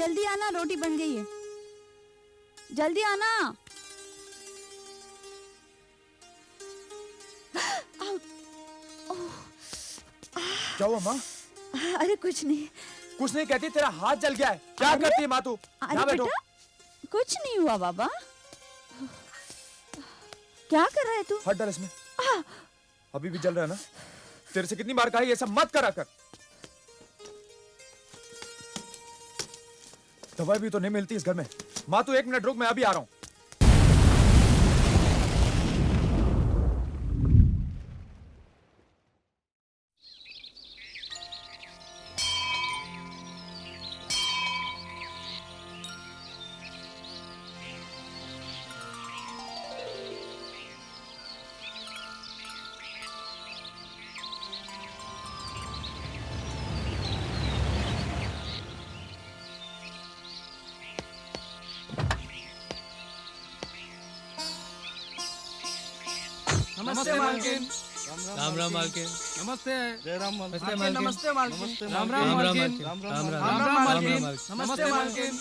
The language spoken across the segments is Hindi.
जल्दी आना, रोटी बन गई है, जल्दी आना। क्या हुआ माँ? अरे कुछ नहीं। कुछ नहीं कहती, तेरा हाथ जल गया है। क्या करती है माँ तू? अरे बेटा कुछ नहीं हुआ बाबा। क्या कर रहा है तू? हाथ डाल इसमें। अभी भी जल रहा है ना? तेरे से कितनी बार कहा ये सब मत करा कर। दवाई भी तो नहीं मिलती इस घर में। माँ तू 1 मिनट रुक, मैं अभी आ रहा हूँ। नमस्ते मालकिन। राम राम मालकिन। नमस्ते। जय राम नमस्ते मालकिन। नमस्ते मालकिन। राम राम राम राम मालकिन। राम राम राम राम मालकिन। नमस्ते मालकिन।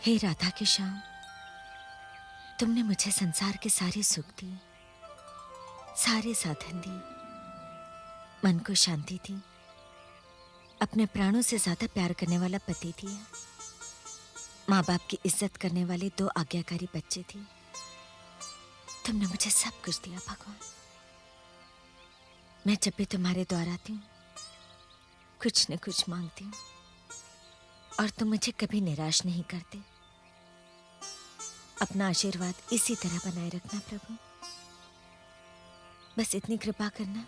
हे राधा की शाम, तुमने मुझे संसार के सारे सुख दिए, सारे साधन दिए, मन को शांति दी, अपने प्राणों से ज्यादा प्यार करने वाला पति दिया, माँ बाप की इज्जत करने वाले 2 आज्ञाकारी बच्चे दिए। तुमने मुझे सब कुछ दिया भगवान। मैं जब भी तुम्हारे द्वार आती हूँ कुछ न कुछ मांगती हूँ और तुम मुझे कभी निराश नहीं करते। अपना आशीर्वाद इसी तरह बनाए रखना प्रभु। बस इतनी कृपा करना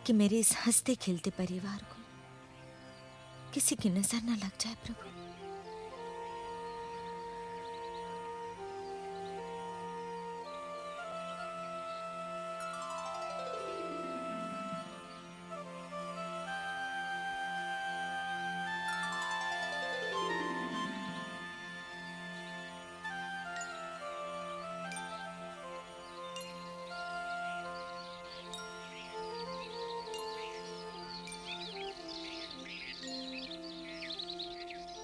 कि मेरे इस हंसते खिलते परिवार को किसी की नजर न लग जाए प्रभु।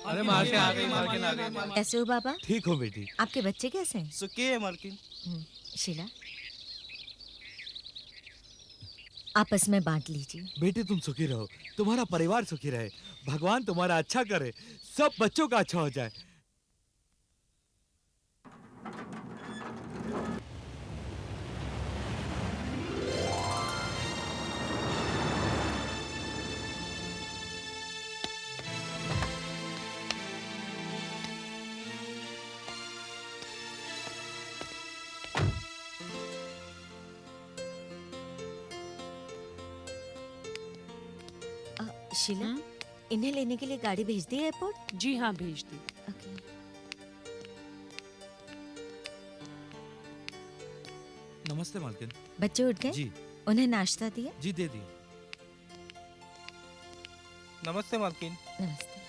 अरे मालकिन आ गई, मालकिन आ गई। कैसे हो बाबा? ठीक हो बेटी? आपके बच्चे कैसे हैं? सुखी है मालकिन। शीला, आपस में बांट लीजिए। बेटी तुम सुखी रहो, तुम्हारा परिवार सुखी रहे, भगवान तुम्हारा अच्छा करे, सब बच्चों का अच्छा हो जाए। शीला, इन्हें लेने के लिए गाड़ी भेज दी एयरपोर्ट? जी हाँ, भेज दी। ओके। नमस्ते मालकिन। बच्चे उठ गए? जी। उन्हें नाश्ता दिया? जी दे दिए। नमस्ते मालकिन। नमस्ते।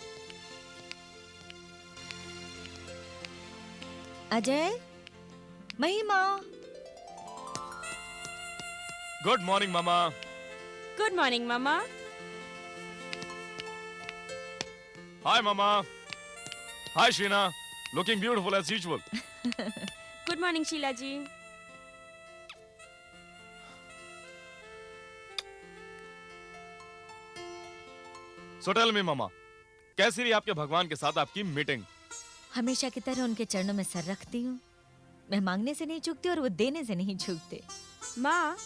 Ajay, Mahima. Good morning mama. Good morning mama. Hi mama. Hi Sheena, looking beautiful as usual. Good morning Sheela ji. So tell me mama, कैसी रही आपके भगवान के साथ आपकी मीटिंग? हमेशा की तरह उनके चरणों में सर रखती हूँ। मैं मांगने से नहीं चूकती और वो देने से नहीं चूकते। माँ,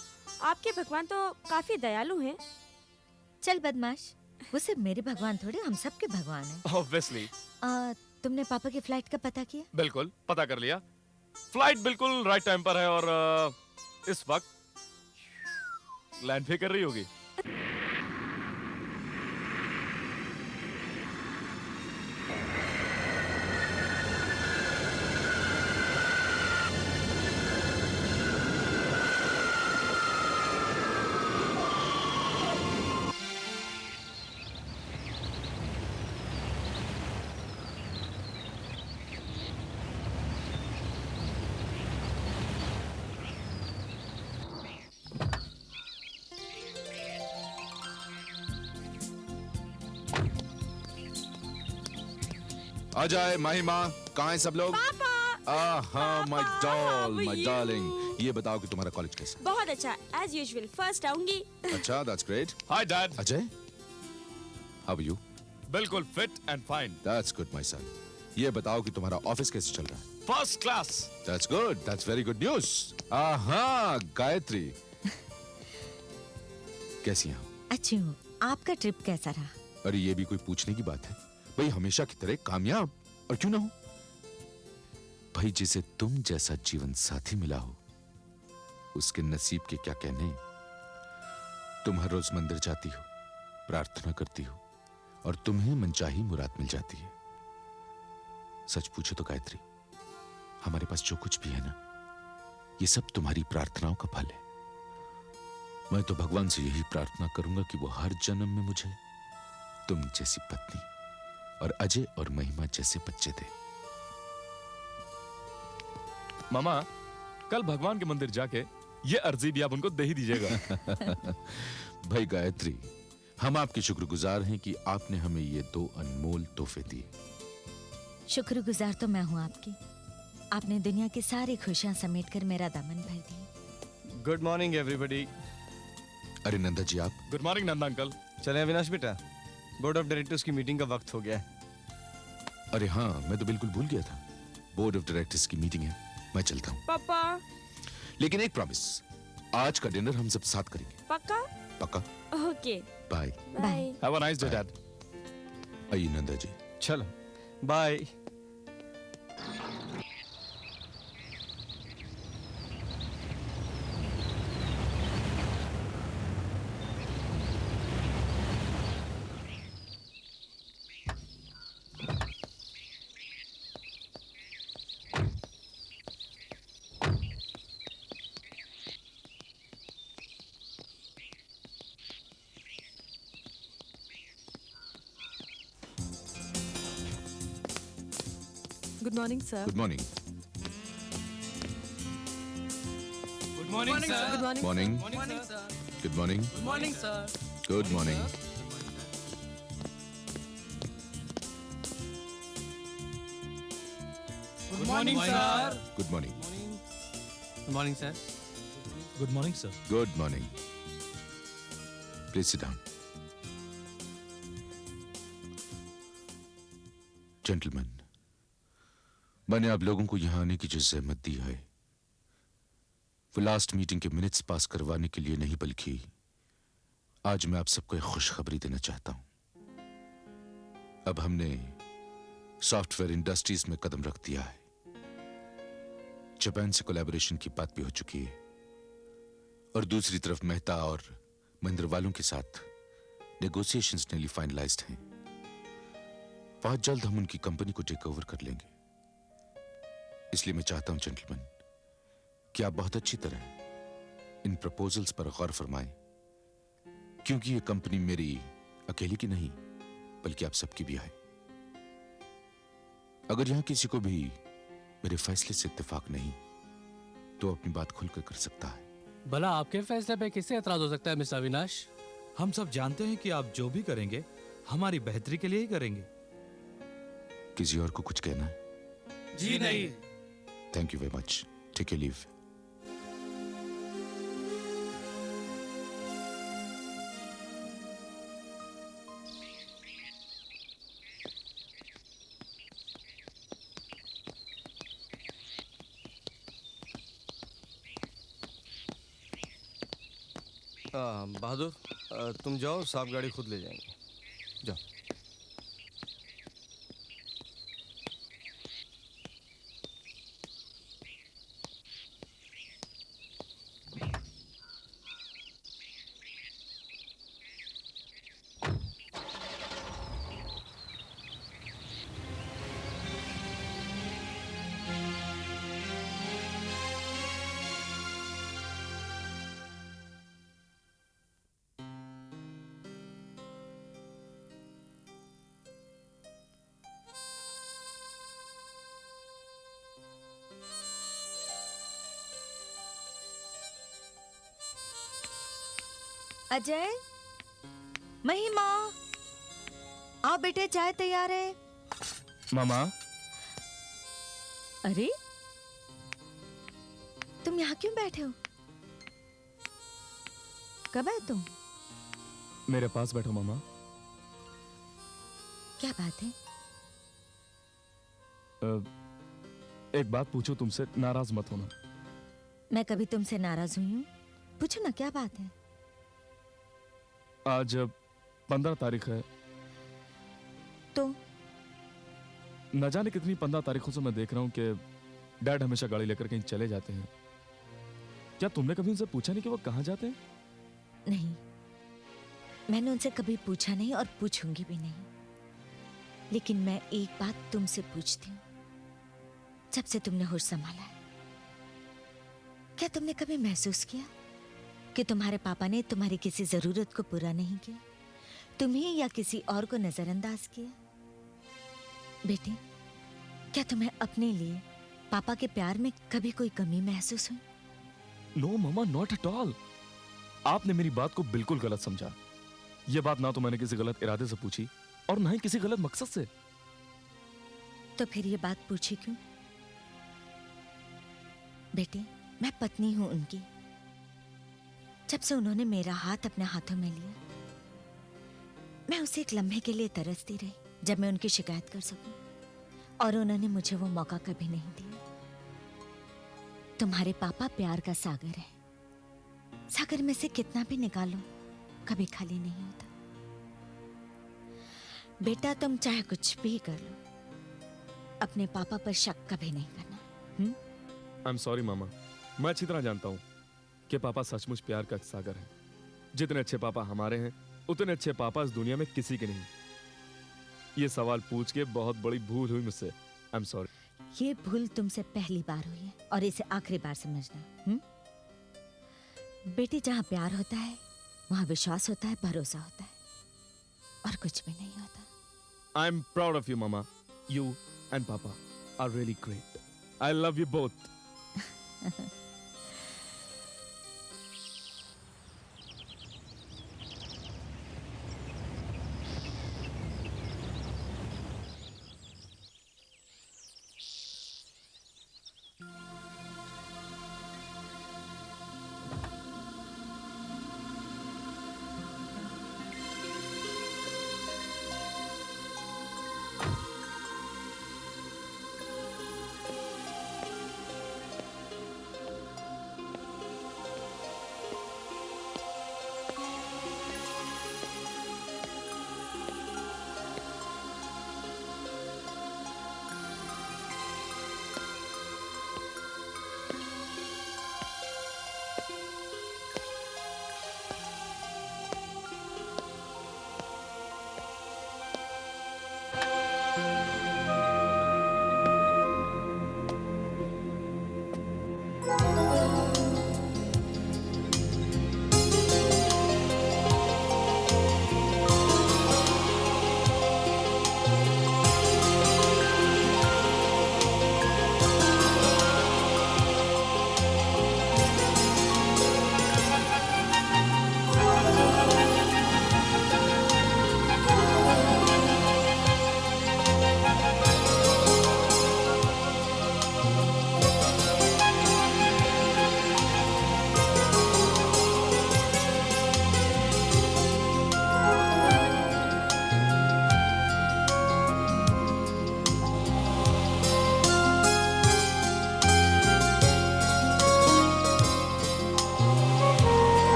आपके भगवान तो काफी दयालु हैं। चल बदमाश, वो सिर्फ मेरे भगवान थोड़े, हम सब के भगवान हैं। ऑब्वियसली। तुमने पापा की फ्लाइट का पता किया? बिल्कुल पता कर लिया। फ्लाइट बिल्कुल राइट टाइम पर है और इस वक्त लैंड भी कर रही होगी। अजय, महिमा, कहाँ हैं सब लोग? हाँ, my doll, how are my you? Darling. ये बताओ कि तुम्हारा कॉलेज कैसा है? बहुत अच्छा, एज यूजुअल फर्स्ट आऊंगी। अच्छा, that's great. Hi dad. Ajay, how are you? बिल्कुल fit and fine. That's good my son. ये बताओ कि तुम्हारा ऑफिस कैसे चल रहा है? First class. That's good, that's very good news. हाँ, गायत्री कैसी हैं? अच्छी हूँ। आपका ट्रिप कैसा रहा? अरे ये भी कोई पूछने की बात है? भाई हमेशा की तरह कामयाब, और क्यों ना हो। भाई जिसे तुम जैसा जीवन साथी मिला हो उसके नसीब के क्या कहने। तुम हर रोज मंदिर जाती हो, प्रार्थना करती हो और तुम्हें मनचाही मुराद मिल जाती है। सच पूछो तो गायत्री, हमारे पास जो कुछ भी है ना, ये सब तुम्हारी प्रार्थनाओं का फल है। मैं तो भगवान से यही प्रार्थना करूंगा कि वो हर जन्म में मुझे तुम जैसी पत्नी और अजय और महिमा जैसे बच्चे दे। मामा, कल भगवान के मंदिर जाके ये अर्जी भी आप उनको दे ही दीजिएगा। भाई गायत्री, हम आपके शुक्रगुजार हैं कि आपने हमें ये 2 अनमोल तोहफे दिए। शुक्रगुजार तो मैं हूँ आपकी। आपने दुनिया की सारी खुशियाँ समेटकर मेरा दामन भर दिया। Good morning everybody. अरे नंदा जी, आप? Good morning Nanda uncle. चले अविनाश बेटा, बोर्ड ऑफ डायरेक्टर्स की मीटिंग का वक्त हो गया है। अरे हाँ, मैं तो बिल्कुल भूल गया था। बोर्ड ऑफ डायरेक्टर्स की मीटिंग है, मैं चलता हूँ। पापा। लेकिन एक प्रॉमिस, आज का डिनर हम सब साथ करेंगे। पक्का? पक्का। Okay. Bye. Bye. Have a nice day dad. आइए नंदा जी। चलो bye. Good morning sir. Good morning. Good morning sir. Good morning. Morning. Morning sir. Good morning. Good morning sir. Good morning. Good morning sir. Good morning. Good morning sir. Good morning sir. Good morning. Please sit down. Gentleman, मैंने आप लोगों को यहां आने की जो जहमत दी है वो लास्ट मीटिंग के मिनट्स पास करवाने के लिए नहीं, बल्कि आज मैं आप सबको एक खुशखबरी देना चाहता हूं। अब हमने सॉफ्टवेयर इंडस्ट्रीज में कदम रख दिया है। जापान से कोलैबोरेशन की बात भी हो चुकी है और दूसरी तरफ मेहता और महिंद्रा वालों के साथ नेगोशिएशंस नेली फाइनलाइज्ड हैं। बहुत जल्द हम उनकी कंपनी को टेक ओवर कर लेंगे। इसलिए मैं चाहता हूं जेंटलमैन कि आप बहुत अच्छी तरह इन प्रपोजल्स पर गौर फरमाएं, क्योंकि ये कंपनी मेरी अकेली की नहीं बल्कि आप सबकी भी है। अगर यहां किसी को भी मेरे फैसले से इत्तेफाक नहीं तो अपनी बात खुलकर कर सकता है। भला आपके फैसले पे किससे एतराज हो सकता है मिस्टर अविनाश? हम सब जानते हैं कि आप जो भी करेंगे हमारी बेहतरी के लिए ही करेंगे। किसी और को कुछ कहना है? जी नहीं। Thank you very much. Take your leave. Bahadur, तुम जाओ, साफ गाड़ी खुद ले जाएंगे। जाओ। अजय, महिमा, आओ बेटे, चाय तैयार है। मामा अरे तुम यहाँ क्यों बैठे हो? कब आए तुम? मेरे पास बैठो मामा। क्या बात है? एक बात पूछो तुमसे, नाराज मत होना। मैं कभी तुमसे नाराज हुई हूँ? पूछो ना, क्या बात है? आज 15 तारीख है, तो न जाने कितनी 15 तारीखों से मैं देख रहा हूं कि डैड हमेशा गाड़ी लेकर कहीं चले जाते हैं। क्या तुमने कभी उनसे पूछा नहीं कि वो कहाँ जाते हैं? नहीं, मैंने उनसे कभी पूछा नहीं और पूछूंगी भी नहीं। लेकिन मैं एक बात तुमसे पूछती हूँ, जब से तुमने होश संभाला है, क्या तुमने कभी महसूस किया कि तुम्हारे पापा ने तुम्हारी किसी जरूरत को पूरा नहीं किया, तुम्हें या किसी और को नजरअंदाज किया? बेटी, क्या तुम्हें अपने लिए पापा के प्यार में कभी कोई कमी महसूस हुई? नो मामा, नॉट एट ऑल। आपने मेरी बात को बिल्कुल गलत समझा। यह बात ना तो मैंने किसी गलत इरादे से पूछी और ना ही किसी गलत मकसद से। तो फिर ये बात पूछी क्यों? बेटी, मैं पत्नी हूं उनकी। जब से उन्होंने मेरा हाथ अपने हाथों में लिया, मैं उसे एक लम्हे के लिए तरसती रही जब मैं उनकी शिकायत कर सकूं, और उन्होंने मुझे वो मौका कभी नहीं दिया। तुम्हारे पापा प्यार का सागर है, सागर में से कितना भी निकालो कभी खाली नहीं होता। बेटा, तुम चाहे कुछ भी कर लो, अपने पापा पर शक कभी नहीं करना। आई एम सॉरी मामा, मैं अच्छी तरह जानता हूं कि पापा सचमुच प्यार का सागर है। जितने अच्छे पापा हमारे हैं, उतने अच्छे पापा इस दुनिया में किसी के नहीं। ये सवाल पूछ के बहुत बड़ी भूल हुई मुझसे। I am sorry. ये भूल तुमसे पहली बार हुई है और इसे आखिरी बार समझना। बेटी, जहां प्यार होता है वहां विश्वास होता है, भरोसा होता है, और कुछ भी नहीं होता। I am proud of you mama. You and papa are really great. I love you both.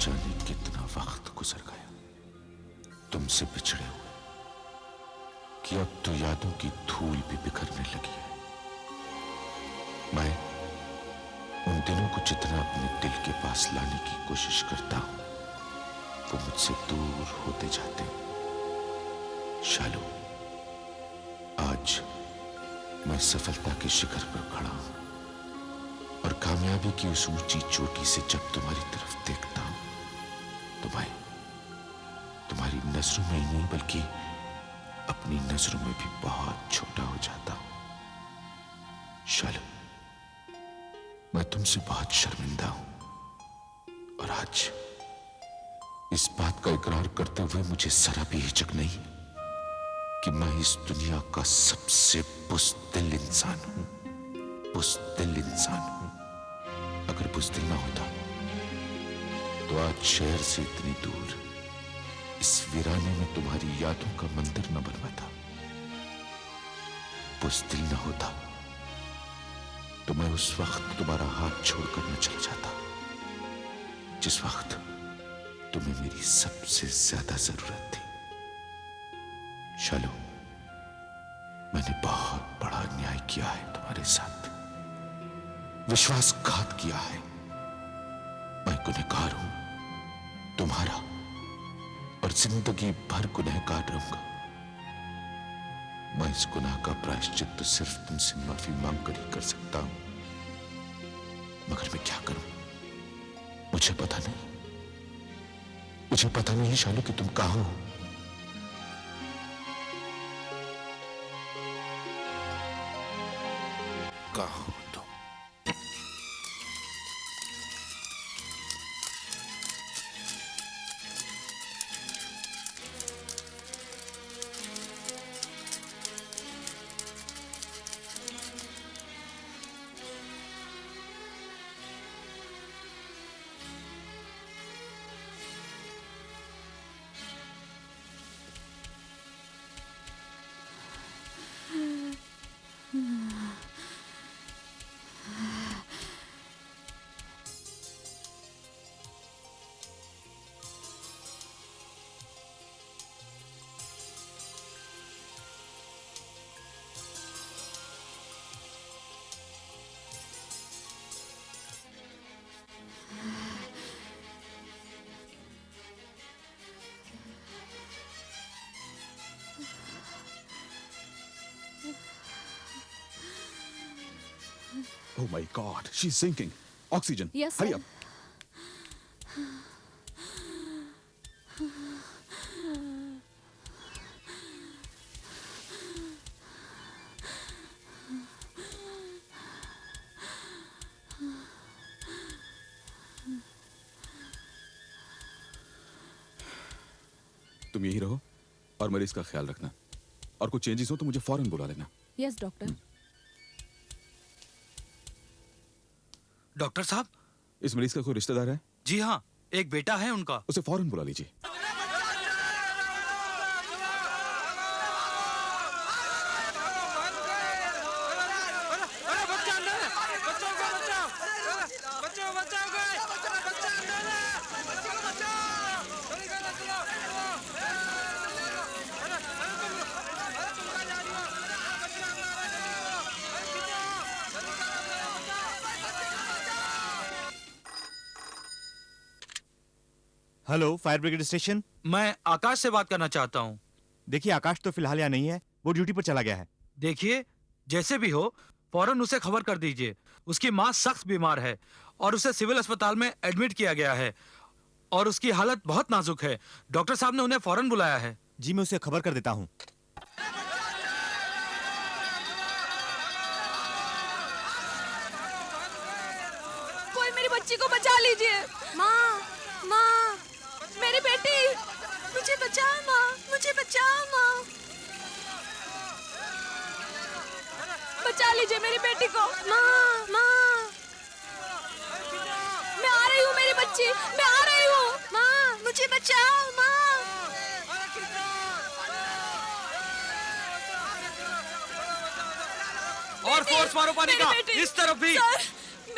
जाने कितना वक्त गुजर गया तुमसे बिछड़े हुए कि अब तो यादों की धूल भी बिखरने लगी है। मैं उन दिनों को जितना अपने दिल के पास लाने की कोशिश करता हूं वो मुझसे दूर होते जाते हैं। शालू, आज मैं सफलता के शिखर पर खड़ा हूं और कामयाबी की उस ऊंची चोटी से जब तुम्हारी तरफ देखता हूं तो मैं तुम्हारी नजरों में ही नहीं बल्कि अपनी नजरों में भी बहुत छोटा हो जाता हूं। शालू, मैं तुमसे बहुत शर्मिंदा हूं और आज इस बात का इकरार करते हुए मुझे जरा भी हिचक नहीं कि मैं इस दुनिया का सबसे बुज़दिल इंसान हूं। बुज़दिल इंसान हूं। अगर बुज़दिल ना होता तो आज शहर से इतनी दूर इस वीराने में तुम्हारी यादों का मंदिर न बनवाता। बुज़दिल ना होता तो मैं उस वक्त तुम्हारा हाथ छोड़कर न चल जाता जिस वक्त तुम्हें मेरी सबसे ज्यादा जरूरत थी। शालू, मैंने बहुत बड़ा अन्याय किया है तुम्हारे साथ, विश्वासघात किया है। मैं गुनहगार हूं तुम्हारा और जिंदगी भर गुनहगार रहूंगा। मैं इस गुनाह का प्रायश्चित तो सिर्फ तुमसे माफी मांग कर ही कर सकता हूं, मगर मैं क्या करूं मुझे पता नहीं। मुझे पता नहीं शालू कि तुम कहां हो। कहां हो तुम? Oh my God, she's sinking. Oxygen. Yes, Hurry sir. up. तुम यही रहो और मरीज का ख्याल रखना और कुछ चेंजेस हो तो मुझे फौरन बुला लेना। Yes doctor. डॉक्टर साहब, इस मरीज का कोई रिश्तेदार है? जी हाँ, एक बेटा है उनका। उसे फौरन बुला लीजिए। Hello, fire brigade station. मैं आकाश से बात करना चाहता हूँ। देखिए, आकाश तो फिलहाल यहाँ नहीं है, वो ड्यूटी पर चला गया है। देखिए, जैसे भी हो फौरन उसे खबर कर दीजिए। उसकी माँ सख्त बीमार है और उसे सिविल अस्पताल में एडमिट किया गया है और उसकी हालत बहुत नाजुक है। डॉक्टर साहब ने उन्हें फौरन बुलाया है। जी, मैं उसे खबर कर देता हूँ। कोई मेरी बच्ची को बचा लीजिए। माँ, माँ, मेरी बेटी, मुझे बचाओ माँ, मुझे बचाओ माँ, बचा लीजिए मेरी बेटी को। माँ, माँ, मैं आ रही हूँ, मेरी बच्ची, मैं आ रही हूँ। माँ, मुझे बचाओ माँ। और फोर्स मारो पानी का, इस तरफ भी। सर,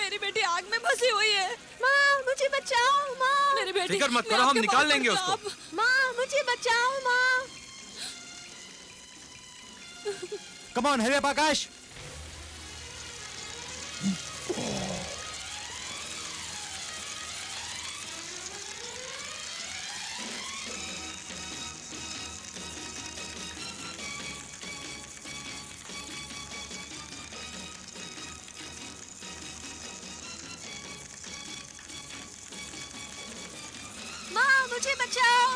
मेरी बेटी आग में फंसी हुई है। माँ मुझे बचाओ माँ। मेरी बेटी, फिक्र मत मैं करो, हम आपके निकाल पास लेंगे पहुंचा उसको। अब। माँ मुझे बचाओ माँ। कम ऑन, हरी अप आकाश। माँ मुझे बचाओ।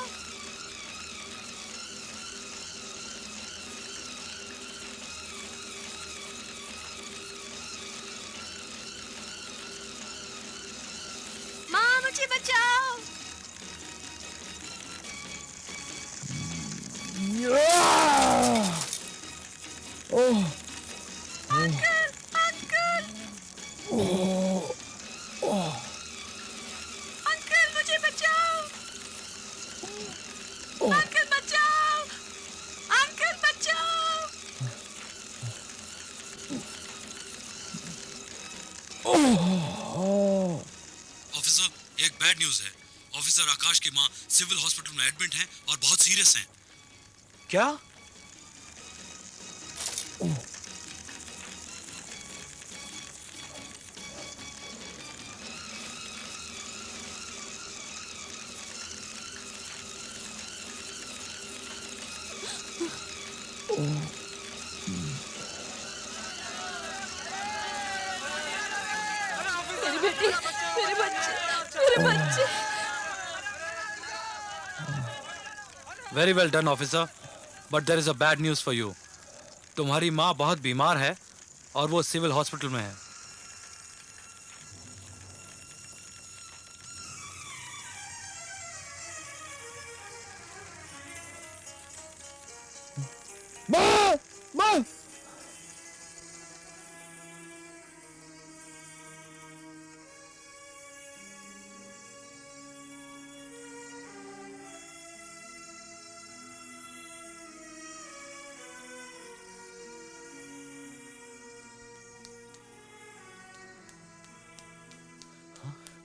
माँ मुझे बचाओ। अंकल अंकल अंकल मुझे बचाओ। अंकल बचाओ। अंकल बचाओ। ऑफिसर, एक बैड न्यूज है। ऑफिसर आकाश की माँ सिविल हॉस्पिटल में एडमिट हैं और बहुत सीरियस हैं। क्या? मेरी बेटी, मेरे बच्चे, मेरे बच्चे। Very well done officer, but there is a bad news for you. तुम्हारी माँ बहुत बीमार है और वो सिविल हॉस्पिटल में है। माँ माँ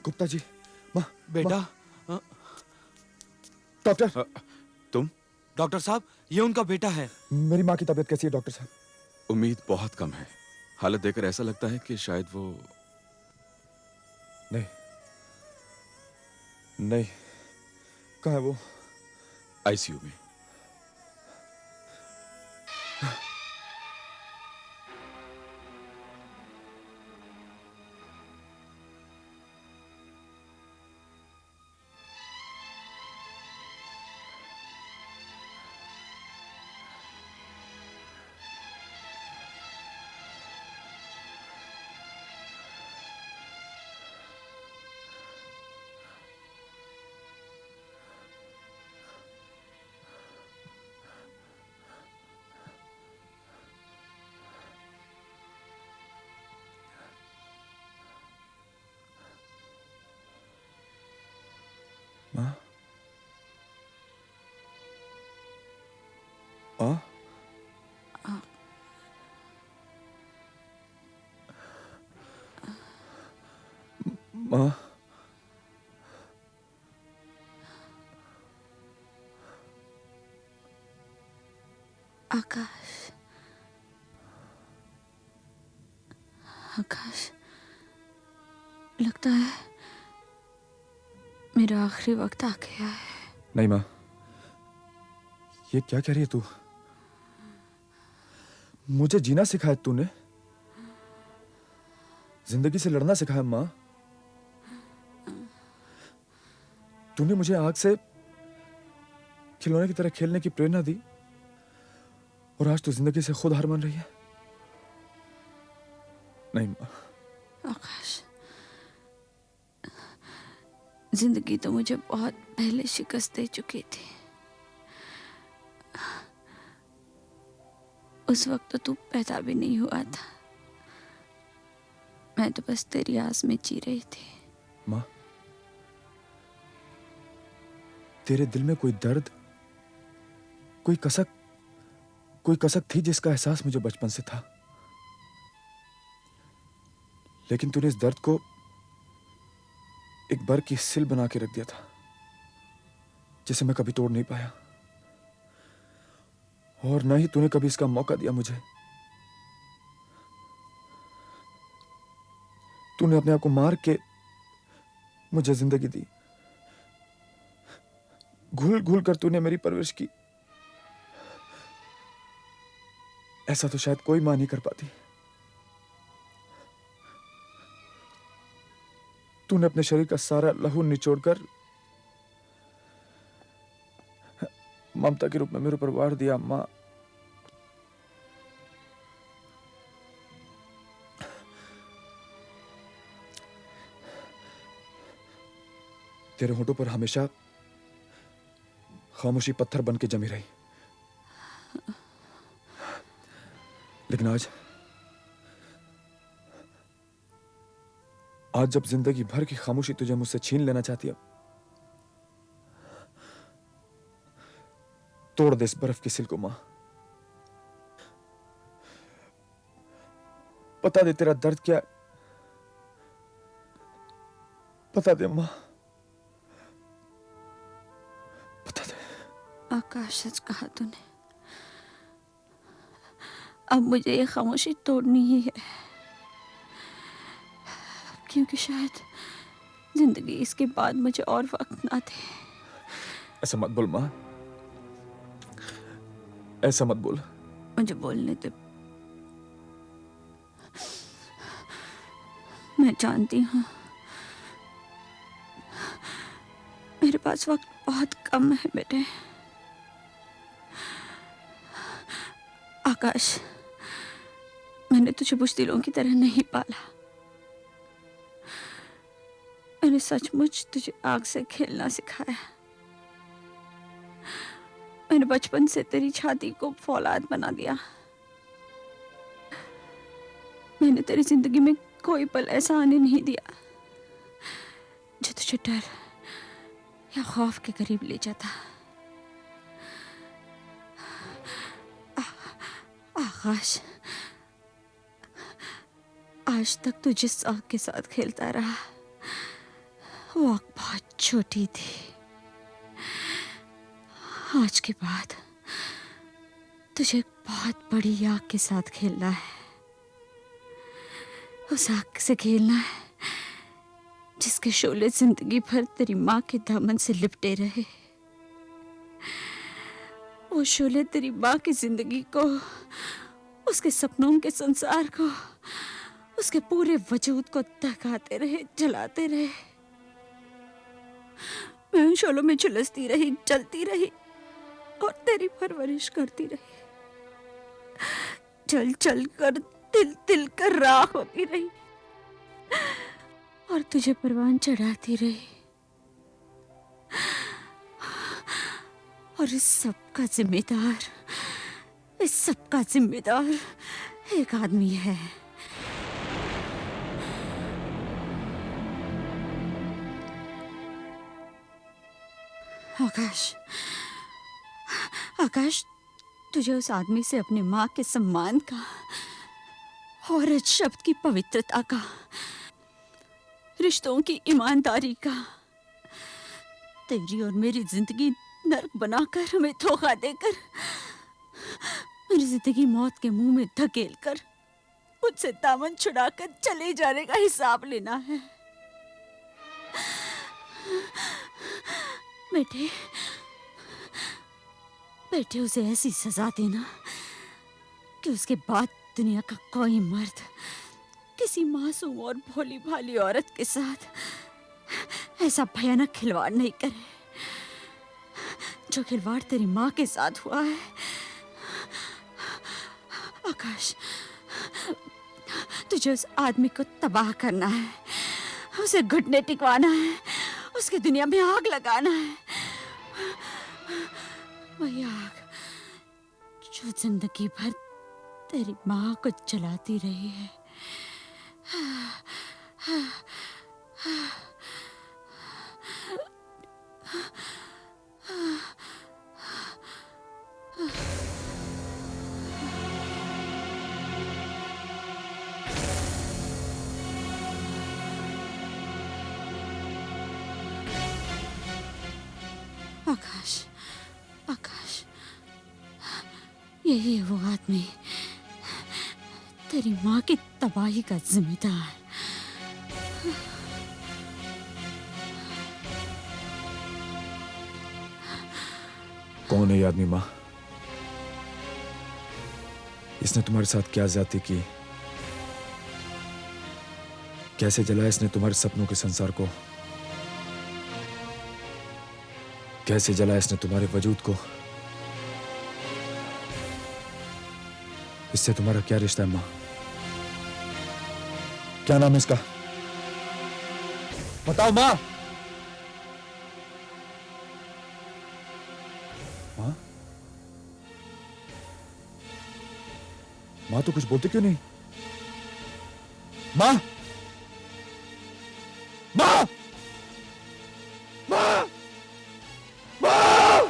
गुप्ता जी, माँ बेटा, डॉक्टर। तुम? डॉक्टर साहब, ये उनका बेटा है। मेरी माँ की तबीयत कैसी है डॉक्टर साहब? उम्मीद बहुत कम है। हालत देखकर ऐसा लगता है कि शायद वो नहीं नहीं, कहाँ है वो? आईसीयू में। माँ? माँ? माँ? आकाश, आकाश, लगता है मेरा आखिरी वक्त आ गया है। नहीं माँ, ये क्या कह रही है तू? मुझे जीना सिखाया तूने, जिंदगी से लड़ना सिखाया माँ। तूने मुझे आग से खिलौने की तरह खेलने की प्रेरणा दी और आज तू जिंदगी से खुद हार मान रही है। नहीं माँ। आकाश, जिंदगी तो मुझे बहुत पहले शिकस्त दे चुकी थी। उस वक्त तो तू पैदा भी नहीं हुआ था। मैं तो बस तेरी आस में जी रही थी। माँ, तेरे दिल में कोई दर्द, कोई कसक थी जिसका एहसास मुझे बचपन से था। लेकिन तूने इस दर्द को एक बर की सिल बना के रख दिया था, जिसे मैं कभी तोड़ नहीं पाया। और न ही तूने कभी इसका मौका दिया मुझे। तूने अपने आप को मार के मुझे जिंदगी दी। घुल घुल कर तूने मेरी परवरिश की। ऐसा तो शायद कोई मां नहीं कर पाती। तूने अपने शरीर का सारा लहू निचोड़कर ममता के रूप में मेरे ऊपर वार दिया। मां, तेरे होठों पर हमेशा खामोशी पत्थर बन के जमी रही, लेकिन आज जब जिंदगी भर की खामोशी तुझे मुझसे छीन लेना चाहती है, तोड़ दे इस बर्फ की सिल को मां। बता दे तेरा दर्द क्या है, बता दे मां, बता दे। आकाश, सच कहा तूने। अब मुझे ये खामोशी तोड़नी ही है, क्योंकि शायद जिंदगी इसके बाद मुझे और वक्त ना दे। ऐसा मत बोल मां, ऐसा मत बोल। मुझे बोलने दे। मैं जानती हूँ मेरे पास वक्त बहुत कम है बेटे। आकाश, मैंने तुझे बुज़दिलों की तरह नहीं पाला। मैंने सचमुच तुझे आग से खेलना सिखाया। मैंने बचपन से तेरी छाती को फौलाद बना दिया। मैंने तेरी जिंदगी में कोई पल ऐसा आने नहीं दिया जो तुझे डर या खौफ के करीब ले जाता। आकाश, आज तक तू जिस आग के साथ खेलता रहा, वो आग बहुत छोटी थी। आज के बाद तुझे एक बहुत बड़ी आग के साथ खेलना है। उस आग से खेलना है जिसके शोले जिंदगी भर तेरी माँ के दामन से लिपटे रहे। वो शोले तेरी माँ की जिंदगी को, उसके सपनों के संसार को, उसके पूरे वजूद को दहकाते रहे, जलाते रहे। मैं उन शोलों में झुलसती रही, जलती रही और तेरी परवरिश करती रही। जल जल कर, तिल तिल कर राख होती रही और तुझे परवान चढ़ाती रही। और इस सब का जिम्मेदार एक आदमी है। आकाश, तुझे उस आदमी से अपने माँ के सम्मान का और इस शब्द की पवित्रता का, रिश्तों की ईमानदारी का, तेरी और मेरी जिंदगी नर्क बनाकर, हमें धोखा देकर, मेरी जिंदगी मौत के मुंह में धकेल कर, मुझसे दामन छुड़ाकर चले जाने का हिसाब लेना है। बेटे, उसे ऐसी सजा देना कि उसके बाद दुनिया का कोई मर्द किसी मासूम और भोली भाली औरत के साथ ऐसा भयानक खिलवाड़ नहीं करे जो खिलवाड़ तेरी माँ के साथ हुआ है। आकाश, तुझे उस आदमी को तबाह करना है, उसे घुटने टिकवाना है, उसकी दुनिया में आग लगाना है। वही आग जो जिंदगी भर तेरी माँ को जलाती रही है। आकाश, आकाश, यही है वो आदमी, तेरी माँ की तबाही का जिम्मेदार। कौन है ये आदमी माँ? इसने तुम्हारे साथ क्या ज्यादती की? कैसे जलाया इसने तुम्हारे सपनों के संसार को? कैसे जलाया इसने तुम्हारे वजूद को? इससे तुम्हारा क्या रिश्ता है माँ? क्या नाम है इसका? बताओ माँ। माँ, माँ तो कुछ बोलते क्यों नहीं? माँ, माँ, माँ, माँ। माँ,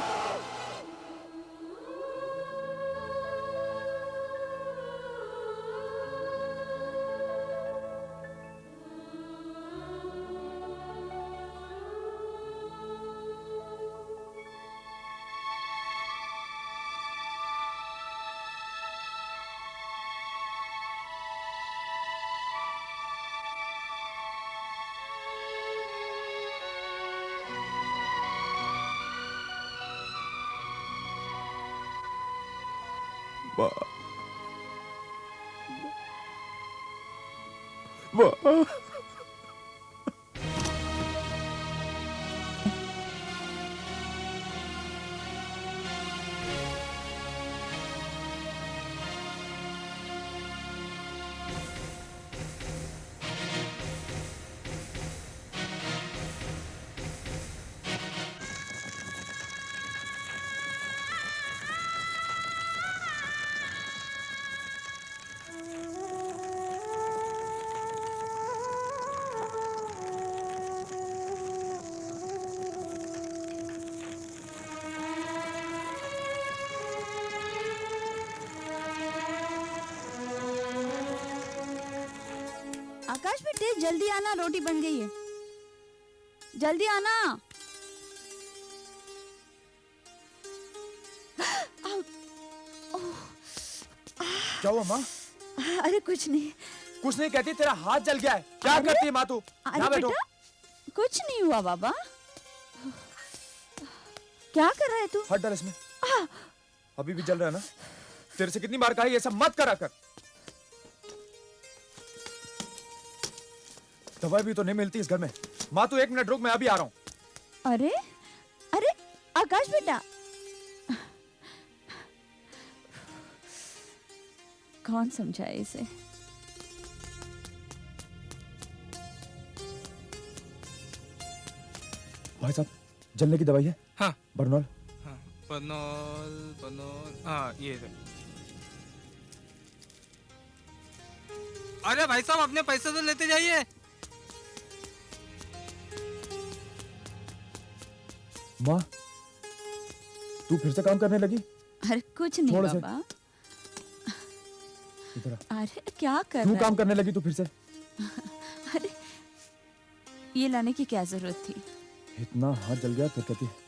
आकाश बेटे जल्दी आना, रोटी बन गई है, जल्दी आना। क्या हुआ माँ? अरे कुछ नहीं। कुछ नहीं कहती, तेरा हाथ जल गया है। क्या करती है माँ तू? अरे यहाँ बैठो। बेटा कुछ नहीं हुआ बाबा। क्या कर रहा है तू? हाथ डाल इसमें। अभी भी जल रहा है ना? तेरे से कितनी बार कहा ये सब मत करा कर। दवाई भी तो नहीं मिलती इस घर में। माँ तू 1 मिनट रुक, मैं अभी आ रहा हूँ। अरे अरे आकाश बेटा, कौन समझाए इसे? भाई साहब, जलने की दवाई है? हाँ। बर्नॉल। हाँ, बनोल, हाँ ये है। अरे भाई साहब अपने पैसे तो लेते जाइए। माँ, तू फिर से काम करने लगी? अरे कुछ नहीं थोड़ा सा- बाबा। इधर आ। अरे क्या कर क्यों रहा काम है? करने लगी तू फिर से? अरे ये लाने की क्या जरूरत थी? इतना हाथ जल गया फिर कहती है।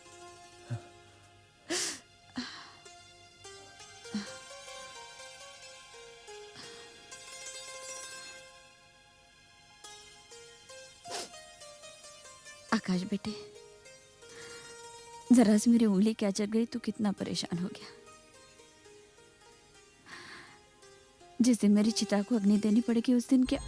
आकाश बेटे, जरा से मेरी उंगली क्या जल गई तो कितना परेशान हो गया। जिस दिन मेरी चिता को अग्नि देनी पड़ेगी उस दिन क्या?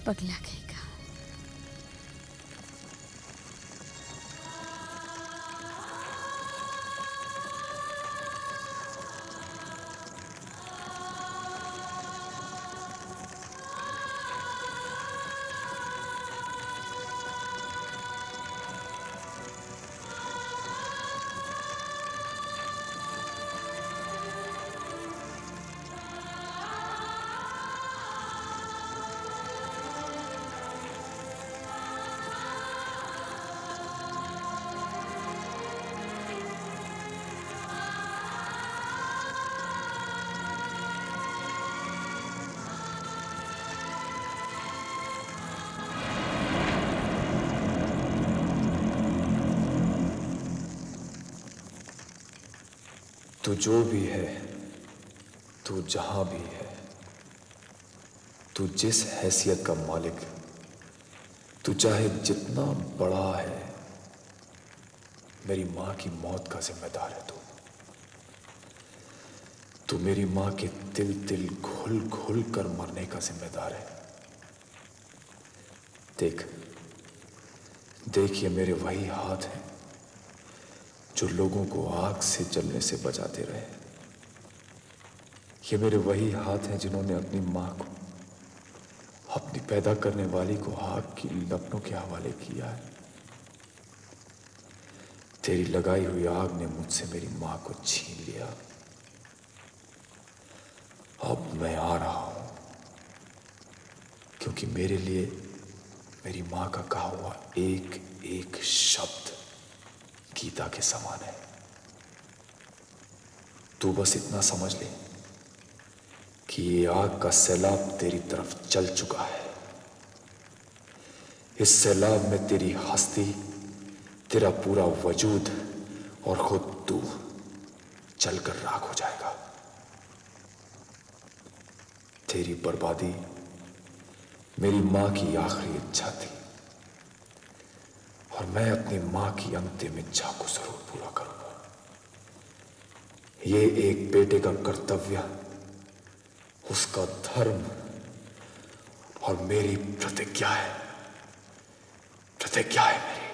पगला गएगा। तू जो भी है, तू जहां भी है, तू जिस हैसियत का मालिक, तू चाहे जितना बड़ा है, मेरी मां की मौत का जिम्मेदार है। तू मेरी मां के तिल तिल घुल घुल कर मरने का जिम्मेदार है। देख देख, ये मेरे वही हाथ हैं जो लोगों को आग से जलने से बचाते रहे। ये मेरे वही हाथ हैं जिन्होंने अपनी मां को, अपनी पैदा करने वाली को आग की लपटों के हवाले किया है। तेरी लगाई हुई आग ने मुझसे मेरी मां को छीन लिया। अब मैं आ रहा हूं, क्योंकि मेरे लिए मेरी मां का कहा हुआ एक एक शब्द गीता के समान है। तू बस इतना समझ ले कि ये आग का सैलाब तेरी तरफ चल चुका है। इस सैलाब में तेरी हस्ती, तेरा पूरा वजूद और खुद तू जलकर राख हो जाएगा। तेरी बर्बादी मेरी मां की आखिरी इच्छा थी, और मैं अपनी मां की अंतिम इच्छा को जरूर पूरा करूंगा। ये एक बेटे का कर्तव्य, उसका धर्म और मेरी प्रतिज्ञा है। प्रतिज्ञा है मेरी।